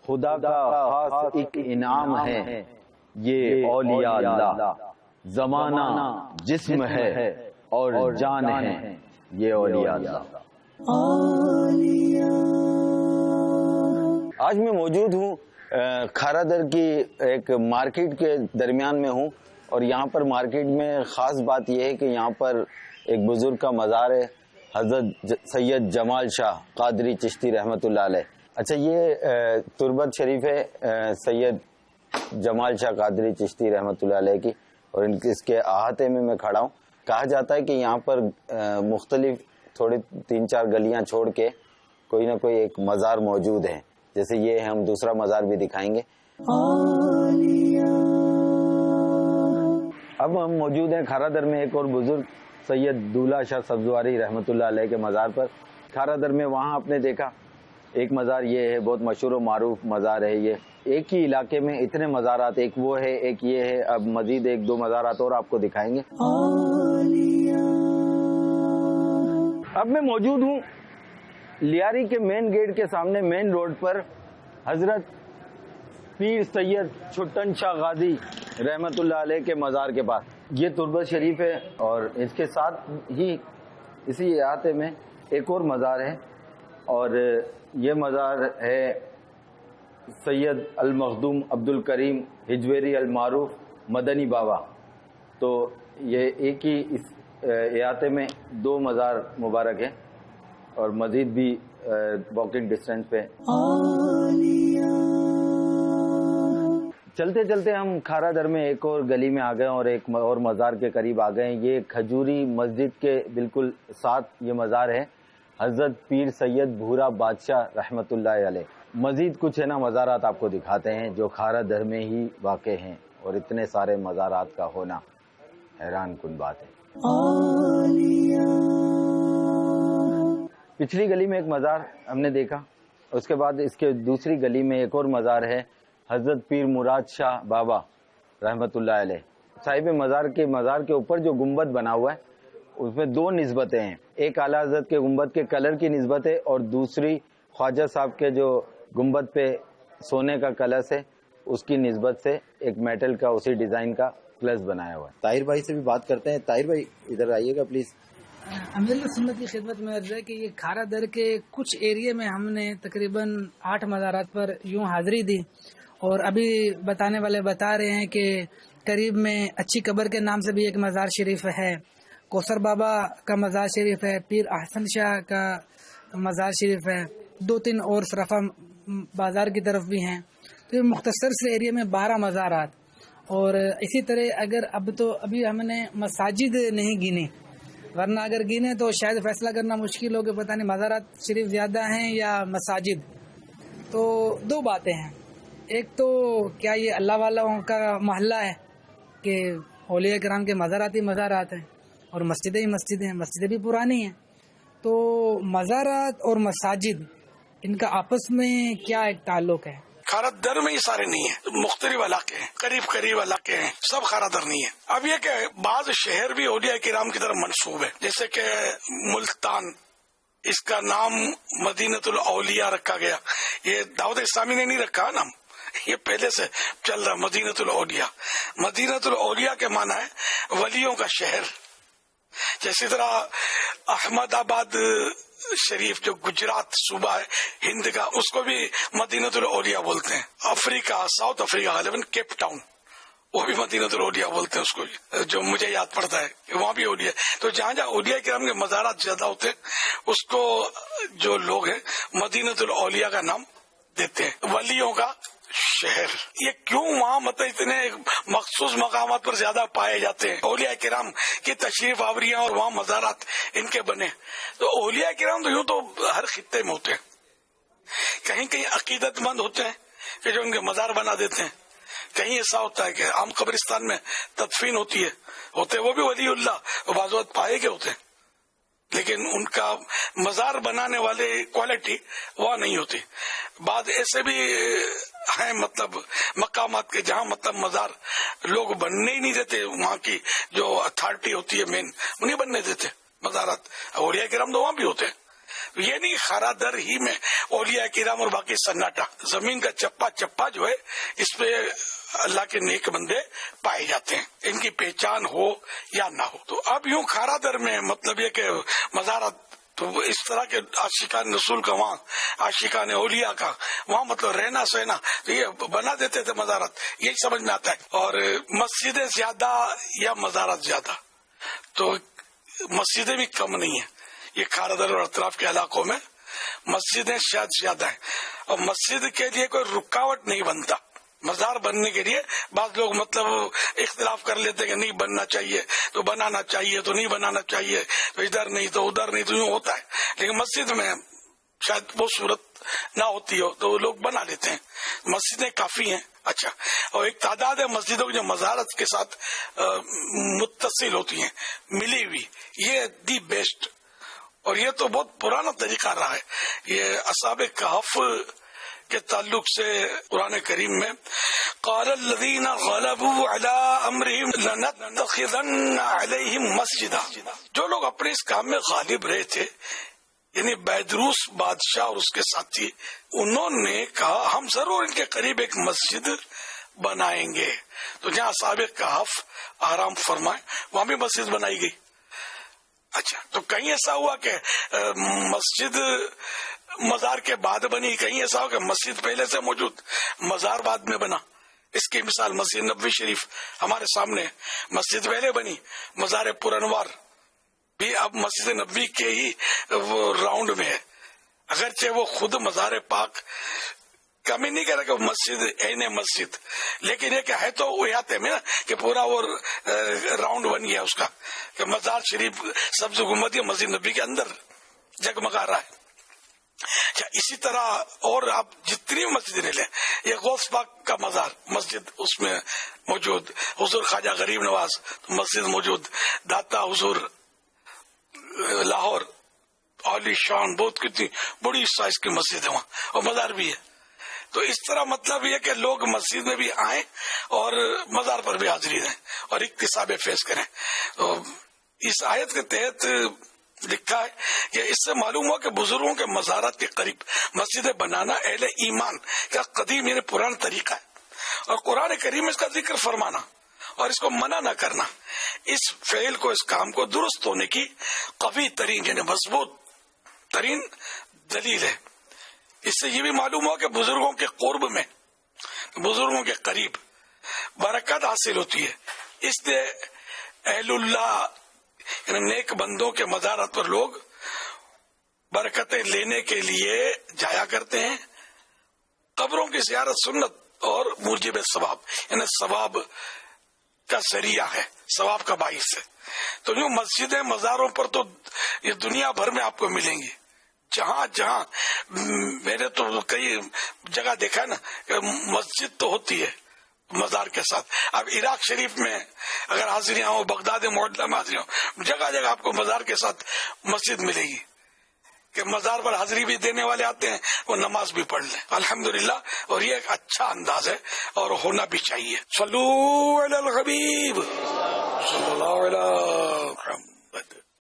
خدا کا خاص ایک انعام ہے یہ اولیاء اللہ، زمانہ جسم ہے اور جان ہے یہ اولیاء اللہ۔ آج میں موجود ہوں کھارا در کی ایک مارکیٹ کے درمیان میں ہوں، اور یہاں پر مارکیٹ میں خاص بات یہ ہے کہ یہاں پر ایک بزرگ کا مزار ہے، حضرت سید جمال شاہ قادری چشتی رحمۃ اللہ علیہ۔ اچھا، یہ تربت شریف ہے سید جمال شاہ قادری چشتی رحمۃ اللہ علیہ کی، اور اس کے احاطے میں میں کھڑا ہوں۔ کہا جاتا ہے کہ یہاں پر مختلف تھوڑے 3-4 گلیاں چھوڑ کے کوئی نہ کوئی ایک مزار موجود ہے، جیسے یہ ہے، ہم دوسرا مزار بھی دکھائیں گے۔ اب ہم موجود ہیں کھارا در میں ایک اور بزرگ سید دولہ شاہ سبزواری رحمۃ اللہ علیہ کے مزار پر۔ کھارا در میں وہاں آپ نے دیکھا ایک مزار یہ ہے، بہت مشہور و معروف مزار ہے یہ۔ ایک ہی علاقے میں اتنے مزارات، ایک وہ ہے ایک یہ ہے، اب مزید 1-2 مزارات اور آپ کو دکھائیں گے۔ اب میں موجود ہوں لیاری کے مین گیٹ کے سامنے، مین روڈ پر، حضرت پیر سید چھٹن شاہ غازی رحمت اللہ علیہ کے مزار کے پاس۔ یہ تربت شریف ہے، اور اس کے ساتھ ہی اسی احاطے میں ایک اور مزار ہے، اور یہ مزار ہے سید المخدوم عبد الکریم ہجویری المعروف مدنی بابا۔ تو یہ ایک ہی اس احاطے میں 2 مزار مبارک ہیں، اور مزید بھی واکنگ ڈسٹینس پہ۔ چلتے چلتے ہم کھارا در میں ایک اور گلی میں آ گئے اور ایک اور مزار کے قریب آ گئے۔ یہ کھجوری مسجد کے بالکل ساتھ یہ مزار ہے، حضرت پیر سید بھورا بادشاہ رحمت اللہ علیہ۔ مزید کچھ ہے نا مزارات آپ کو دکھاتے ہیں جو کھارا در میں ہی واقع ہیں، اور اتنے سارے مزارات کا ہونا حیران کن بات ہے۔ پچھلی گلی میں ایک مزار ہم نے دیکھا، اس کے بعد اس کے دوسری گلی میں ایک اور مزار ہے، حضرت پیر مراد شاہ بابا رحمت اللہ علیہ۔ صاحب مزار کے اوپر جو گنبد بنا ہوا ہے اس میں 2 نسبتیں ہیں، ایک اعلیٰ حضرت کے گنبد کے کلر کی نسبت ہے، اور دوسری خواجہ صاحب کے جو گنبد پہ سونے کا کلش ہے اس کی نسبت سے ایک میٹل کا اسی ڈیزائن کا کلش بنایا ہوا ہے۔ طاہر بھائی سے بھی بات کرتے ہیں۔ طاہر بھائی ادھر آئیے گا پلیز۔ امیر سنت کی خدمت میں عرض ہے کہ یہ کھارا در کے کچھ ایریے میں ہم نے تقریباً 8 مزارات پر یوں حاضری دی، اور ابھی بتانے والے بتا رہے ہیں کہ قریب میں اچھی قبر کے نام سے بھی ایک مزار شریف ہے، کوثر بابا کا مزار شریف ہے، پیر احسن شاہ کا مزار شریف ہے، 2-3 اور صرفہ بازار کی طرف بھی ہیں۔ تو یہ مختصر سے ایریے میں 12 مزارات، اور اسی طرح اگر ابھی ہم نے مساجد نہیں گنے، ورنہ اگر گنے تو شاید فیصلہ کرنا مشکل ہو کہ پتہ نہیں مزارات شریف زیادہ ہیں یا مساجد۔ تو 2 باتیں ہیں، ایک تو کیا یہ اللہ والوں کا محلہ ہے کہ اولیاء کرام کے مزارات ہی مزارات ہیں، اور مسجدیں ہی مسجدیں ہیں، مسجدیں بھی پرانی ہیں۔ تو مزارات اور مساجد ان کا آپس میں کیا ایک تعلق ہے؟ کھارا در میں ہی سارے نہیں ہیں، مختلف علاقے ہیں، قریب علاقے ہیں، سب کھارا در نہیں ہے۔ اب یہ کہ بعض شہر بھی اولیاء کرام کی طرف منسوب ہے، جیسے کہ ملتان، اس کا نام مدینۃ الاولیاء رکھا گیا۔ یہ دعوت اسلامی نے نہیں رکھا نام، یہ پہلے سے چل رہا مدینۃ الاولیاء۔ مدینۃ الاولیاء کے معنی ہے ولیوں کا شہر۔ جیسی طرح احمد آباد شریف جو گجرات صوبہ ہے ہند کا، اس کو بھی مدینۃ الاولیاء بولتے ہیں۔ افریقہ، ساؤتھ افریقہ غالباً کیپ ٹاؤن، وہ بھی مدینۃ الاولیاء بولتے ہیں اس کو بھی، جو مجھے یاد پڑتا ہے کہ وہاں بھی اولیاء۔ تو جہاں جہاں اولیاء کرام کے مزارات زیادہ ہوتے ہیں اس کو جو لوگ ہیں مدینۃ الاولیاء کا نام دیتے ہیں، ولیوں کا شہر۔ یہ کیوں وہاں مطلب اتنے مخصوص مقامات پر زیادہ پائے جاتے ہیں؟ اولیاء کرام کی تشریف آوریاں اور وہاں مزارات ان کے بنے۔ تو اولیاء کرام تو یوں تو ہر خطے میں ہوتے ہیں، کہیں کہیں عقیدت مند ہوتے ہیں کہ جو ان کے مزار بنا دیتے ہیں، کہیں ایسا ہوتا ہے کہ عام قبرستان میں تدفین ہوتی ہے، ہوتے وہ بھی ولی اللہ بعض وقت پائے گئے ہوتے ہیں، لیکن ان کا مزار بنانے والے کوالٹی وہ نہیں ہوتی۔ بعد ایسے بھی ہیں مطلب مقامات کے جہاں مطلب مزار لوگ بننے ہی نہیں دیتے، وہاں کی جو اتھارٹی ہوتی ہے مین وہ نہیں بننے دیتے مزارات۔ اولیاء کرام تو وہاں بھی ہوتے ہیں، یہ نہیں خارا در ہی میں اولیاء کرام اور باقی سناٹا، زمین کا چپا چپا جو ہے اس پہ اللہ کے نیک بندے پائے جاتے ہیں، ان کی پہچان ہو یا نہ ہو۔ تو اب یوں کھارا در میں مطلب یہ کہ مزارات، تو اس طرح کے عاشقان رسول کا وہاں، عاشقان اولیاء کا وہاں مطلب رہنا سہنا، تو یہ بنا دیتے تھے مزارات، یہی سمجھ میں آتا ہے۔ اور مسجدیں زیادہ یا مزارات زیادہ، تو مسجدیں بھی کم نہیں ہیں، یہ کھارا در اور اطراف کے علاقوں میں مسجدیں شاید زیادہ ہیں، اور مسجد کے لیے کوئی رکاوٹ نہیں بنتا۔ مزار بننے کے لیے بعض لوگ مطلب اختلاف کر لیتے کہ نہیں بننا چاہیے تو بنانا چاہیے، تو نہیں بنانا چاہیے، تو ادھر نہیں تو ادھر نہیں، تو یوں ہوتا ہے۔ لیکن مسجد میں شاید وہ صورت نہ ہوتی ہو تو لوگ بنا لیتے ہیں، مسجدیں کافی ہیں۔ اچھا، اور ایک تعداد ہے مسجدوں کی جو مزارت کے ساتھ متصل ہوتی ہیں، ملی ہوئی، یہ دی بیسٹ، اور یہ تو بہت پرانا طریقہ رہا ہے۔ یہ اصحاب کہف کے تعلق سے قرآن کریم میں قال الذین غلبوا علی امرہم لنتخذن علیہم مسجدا، جو لوگ اپنے اس کام میں غالب رہے تھے، یعنی بیدروس بادشاہ اور اس کے ساتھی، انہوں نے کہا ہم ضرور ان کے قریب ایک مسجد بنائیں گے۔ تو جہاں اصحاب کہف آرام فرمائے وہاں بھی مسجد بنائی گئی۔ اچھا، تو کہیں ایسا ہوا کہ مسجد مزار کے بعد بنی، کہیں ایسا ہو کہ مسجد پہلے سے موجود، مزار بعد میں بنا۔ اس کی مثال مسجد نبوی شریف ہمارے سامنے، مسجد پہلے بنی، مزار پر انوار بھی اب مسجد نبوی کے ہی وہ راؤنڈ میں ہے، اگرچہ وہ خود مزار پاک کمی نہیں کر رہا کہ مسجد عین مسجد، لیکن یہ کہ ہے تو احاطے میں نا کہ پورا وہ راؤنڈ بن گیا اس کا، کہ مزار شریف سبز گنبد مسجد نبی کے اندر جگمگا رہا ہے۔ اچھا، اسی طرح اور آپ جتنی مسجدیں لیں، یہ غوث پاک کا مزار مسجد اس میں موجود، حضور خواجہ غریب نواز مسجد موجود، داتا حضور لاہور عالی شان، بہت کتنی بڑی سائز کی مسجد ہے وہاں، اور مزار بھی ہے۔ تو اس طرح مطلب یہ کہ لوگ مسجد میں بھی آئیں اور مزار پر بھی حاضری دیں اور اکتساب فیض کریں۔ تو اس آیت کے تحت لکھا ہے کہ اس سے معلوم ہوا کہ بزرگوں کے مزارات کے قریب مسجدیں بنانا اہل ایمان کا قدیم یعنی پرانا طریقہ ہے، اور قرآن کریم میں اس کا ذکر فرمانا اور اس کو منع نہ کرنا اس فعل کو، اس کام کو درست ہونے کی قوی ترین یعنی مضبوط ترین دلیل ہے۔ اس سے یہ بھی معلوم ہوا کہ بزرگوں کے قرب میں، بزرگوں کے قریب برکت حاصل ہوتی ہے، اس لیے اہل اللہ یعنی نیک بندوں کے مزارات پر لوگ برکتیں لینے کے لیے جایا کرتے ہیں۔ قبروں کی زیارت سنت اور موجب ثواب یعنی ثواب کا ذریعہ ہے، ثواب کا باعث ہے۔ تو یوں مسجدیں مزاروں پر تو یہ دنیا بھر میں آپ کو ملیں گی، جہاں جہاں میں نے تو کئی جگہ دیکھا ہے نا کہ مسجد تو ہوتی ہے مزار کے ساتھ۔ اب عراق شریف میں اگر حاضریاں ہوں، بغداد معدلہ میں حاضریاں ہوں، جگہ جگہ آپ کو مزار کے ساتھ مسجد ملے گی کہ مزار پر حاضری بھی دینے والے آتے ہیں، وہ نماز بھی پڑھ لیں الحمدللہ، اور یہ ایک اچھا انداز ہے اور ہونا بھی چاہیے۔ صلو علی الحبیب صلی اللہ علیہ وسلم۔